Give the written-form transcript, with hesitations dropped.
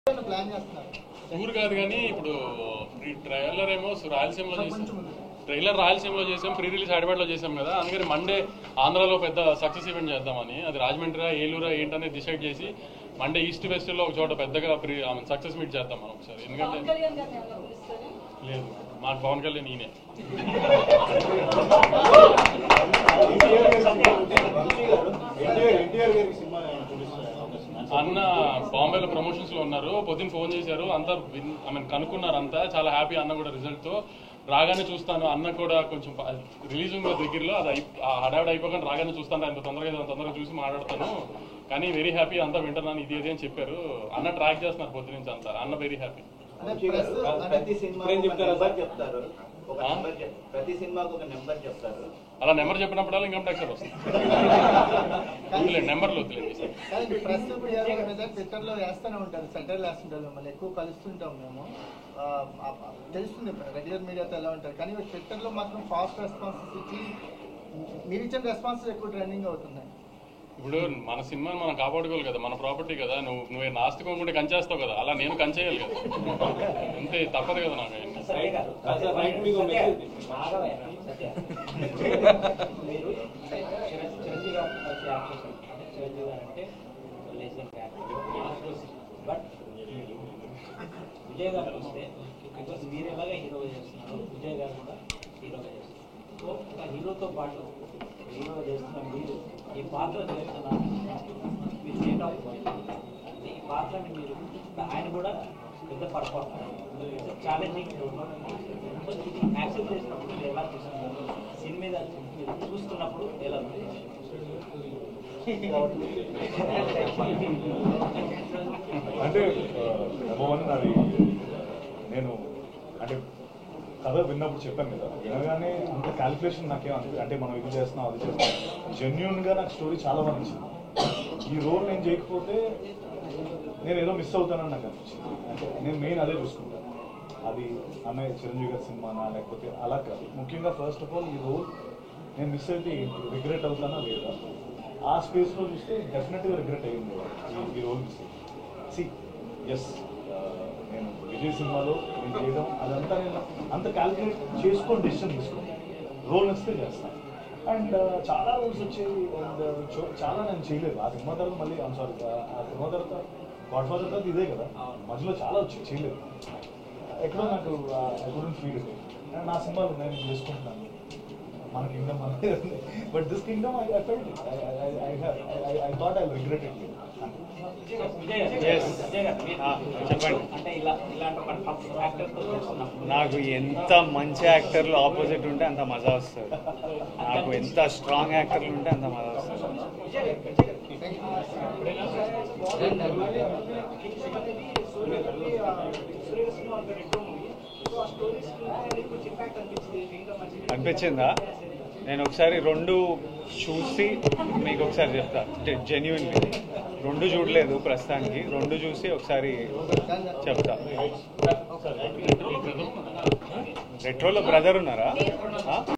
ఊరు కాదు కానీ ఇప్పుడు ఈ ట్రైలర్ ఏమో రాయలసీమలో చేసాం, రాయలసీమలో చేసాం, ప్రీ రిలీజ్ హైదరాబాద్లో చేసాం కదా. అందుకని మండే ఆంధ్రాలో పెద్ద సక్సెస్ ఈవెంట్ చేద్దామని, అది రాజమండ్రి ఏలూరా ఏంటనేది డిసైడ్ చేసి మండే ఈస్ట్ వెస్ట్లో ఒక చోట పెద్దగా సక్సెస్ మీట్ చేద్దాం మనం ఒకసారి. ఎందుకంటే లేదు, మాకు పవన్ కళ్యాణ్ ఈయనే. అన్న బాంబేలో ప్రమోషన్స్ లో ఉన్నారు, పొద్దున్న ఫోన్ చేశారు, అంతా కనుక్కున్నారు, అంతా చాలా హ్యాపీ. అన్న కూడా రిజల్ట్ తో రాగానే చూస్తాను, అన్న కూడా కొంచెం రిలీజ్ ఉంది దగ్గరలో, అది హడావిడి అయిపోకుండా రాగానే చూస్తాను, అంత తొందరగా చూసి మాట్లాడతాను, కానీ వెరీ హ్యాపీ, అంతా వింటున్నాను, ఇది అని చెప్పారు. అన్న ట్రాక్ చేస్తున్నారు పొద్దు నుంచి అంతా, అన్న వెరీ హ్యాపీ. అలా నెంబర్ చెప్పినప్పుడల్లా ఇన్కమ్ ట్యాక్స్ వస్తుంది. నెంబర్లు ట్విట్టర్లో వేస్తూనే ఉంటారు, సెంటర్లు వేస్తుంటారు, మళ్ళీ ఎక్కువ కలుస్తుంటాం మేము, తెలుస్తుంది రెగ్యులర్ మీడియాతో ఎలా ఉంటారు. కానీ ట్విట్టర్లో మాత్రం ఫాస్ట్ రెస్పాన్సెస్ ఇచ్చి మీరు ఇచ్చిన రెస్పాన్సెస్ ఎక్కువ ట్రెండింగ్ అవుతున్నాయి. ఇప్పుడు మన సినిమాని మనం కాపాడుకోవాలి కదా, మన ప్రాపర్టీ కదా. నువ్వే నాస్తికోకుంటే కంచేస్తావు కదా, అలా నేను కంచేయాలి కదా, అంతే, తప్పదు కదా నాకు. విజయ్ గారు వస్తే బికాస్ మీరు ఎలాగా హీరోగా చేస్తున్నారు, విజయ్ గారు కూడా హీరోగా చేస్తున్నారు. సో ఒక హీరోతో పాటు హీరోగా చేస్తున్న మీరు ఈ పాత్ర చేస్తున్నారు, మీరు స్టేట్ ఆఫ్ అంటే ఈ పాత్రని మీరు ఆయన కూడా పెద్ద పర్ఫార్మర్, ఛాలెంజింగ్. సో ఇది యాక్సెప్ట్ చేసినప్పుడు మీరు ఎలా చూస్తున్నారు, సినిమా మీద మీరు చూస్తున్నప్పుడు ఎలా ఉంది? అంటే అది నేను అంటే కథ విన్నప్పుడు చెప్పాను కదా, వినగానే అంత క్యాలిక్యులేషన్ నాకేం అంటే మనం ఇది చేస్తున్నాం అది చేస్తున్నాం, జెన్యున్గా నాకు స్టోరీ చాలా బాగా నచ్చింది. ఈ రోల్ నేను చేయకపోతే నేను ఏదో మిస్ అవుతానని నాకు అనిపించింది. అంటే నేను మెయిన్ అదే చూసుకుంటాను, అది అన్నయ్య చిరంజీవి గారి సినిమానా లేకపోతే అలా కాదు. ముఖ్యంగా ఫస్ట్ ఆఫ్ ఆల్ ఈ రోల్ నేను మిస్ అయితే రిగ్రెట్ అవుతానా లేదా, ఆ స్పేస్లో చూస్తే డెఫినెట్గా రిగ్రెట్ అయ్యింది ఈ రోల్ మిస్ అయ్యింది. ఎస్, నేను విజయ్ సినిమాలో నేను చేయడం అదంతా నేను అంత క్యాలిక్యులేట్ చేసుకొని డెసిషన్ తీసుకుని రోల్ నచ్చితే చేస్తాను. అండ్ చాలా రోల్స్ వచ్చేవి, అండ్ చాలా నేను చేయలేదు ఆ సినిమా తర్వాత. మళ్ళీ సారీ, ఆ సినిమా తర్వాత గాడ్ ఫాదర్ తర్వాత ఇదే కదా, మధ్యలో చాలా వచ్చి చేయలేదు. ఎక్కడో నాకు I couldn't feel it. And నా సినిమాలు నేను చేసుకుంటున్నాను, మన కింగ్డమ్ మనదే ఉంది, but this Kingdom I felt it, I thought I regret it. నాకు ఎంత మంచి యాక్టర్లు ఆపోజిట్ ఉంటే అంత మజా వస్తుంది, నాకు ఎంత స్ట్రాంగ్ యాక్టర్లు ఉంటే అంత మజా వస్తుంది. అనిపించిందా? నేను ఒకసారి రెండు చూసి మీకు ఒకసారి చెప్తా, జెన్యున్లీ రెండు చూడలేదు ప్రస్తుతానికి, రెండు చూసి ఒకసారి చెప్తా. రెట్రోలో బ్రదర్ ఉన్నారా?